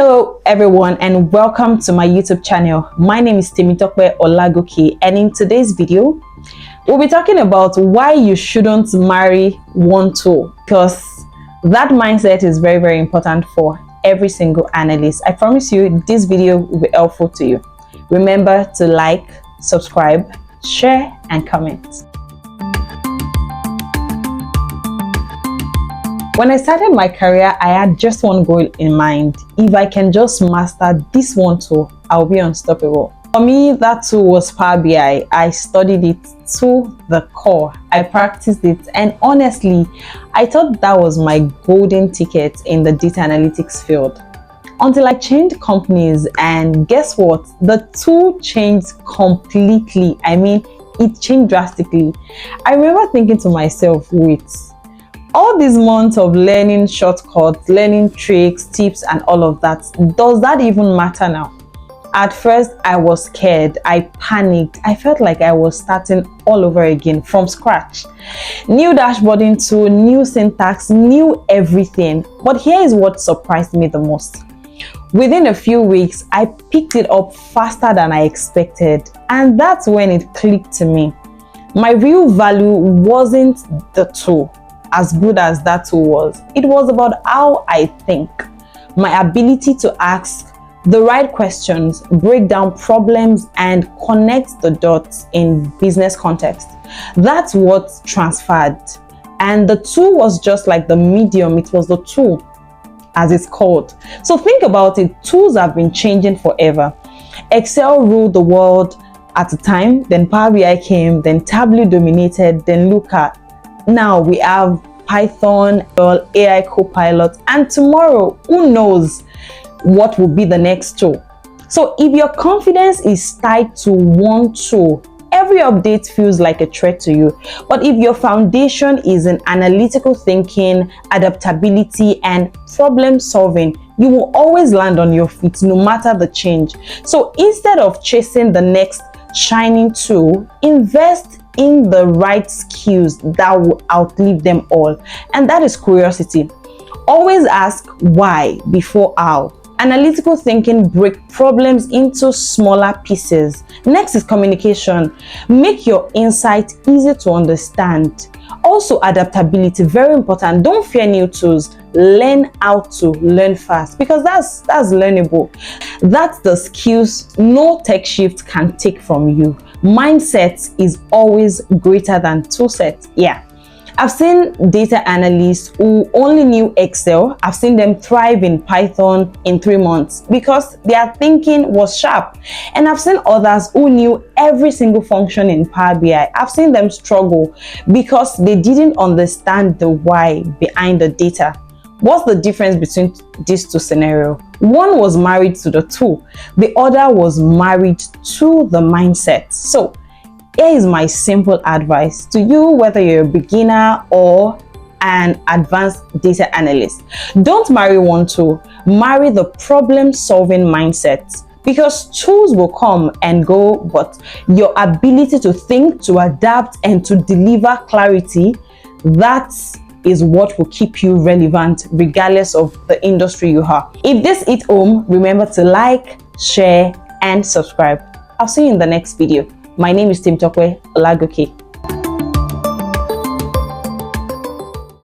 Hello everyone and welcome to my YouTube channel. My name is Temitope Olagoke, and in today's video we'll be talking about why you shouldn't marry one tool, because that mindset is very important for every single analyst. I promise you this video will be helpful to you. Remember to like, subscribe, share and comment. When I started my career, I had just one goal in mind. If I can just master this one tool, I'll be unstoppable. For me, that tool was Power BI. I studied it to the core. I practiced it, and honestly, I thought that was my golden ticket in the data analytics field. Until I changed companies, and guess what? The tool changed completely. I mean, it changed drastically. I remember thinking to myself, wait, all these months of learning shortcuts, learning tricks, tips and all of that, does that even matter now? At first, I was scared. I panicked. I felt like I was starting all over again from scratch. New dashboarding tool, new syntax, new everything. But here is what surprised me the most. Within a few weeks, I picked it up faster than I expected. And that's when it clicked to me. My real value wasn't the tool. As good as that tool was, it was about how I think, my ability to ask the right questions, break down problems and connect the dots in business context. That's what transferred. And the tool was just like the medium. It was the tool, as it's called. So think about it. Tools have been changing forever. Excel ruled the world at the time, then Power BI came, then Tableau dominated, then Looker. Now we have Python, AI Copilot, and tomorrow, who knows what will be the next tool. So if your confidence is tied to one tool, every update feels like a threat to you. But if your foundation is in analytical thinking, adaptability, and problem solving, you will always land on your feet no matter the change. So instead of chasing the next shining tool, invest in the right skills that will outlive them all, and that is curiosity. Always ask why before how. Analytical thinking breaks problems into smaller pieces. Next is communication. Make your insight easy to understand. Also, adaptability, very important. Don't fear new tools. Learn how to learn fast, because that's learnable. That's the skills no tech shift can take from you. Mindset is always greater than tool set. Yeah. I've seen data analysts who only knew Excel. I've seen them thrive in Python in 3 months because their thinking was sharp. And I've seen others who knew every single function in Power BI. I've seen them struggle because they didn't understand the why behind the data. What's the difference between these two scenarios? One was married to the tool. The other was married to the mindset. So here is my simple advice to you, whether you're a beginner or an advanced data analyst. Don't marry one tool, marry the problem-solving mindset, because tools will come and go, but your ability to think, to adapt, and to deliver clarity, that is what will keep you relevant regardless of the industry you are. If this hit home, remember to like, share, and subscribe. I'll see you in the next video. My name is Temitope Olagoke.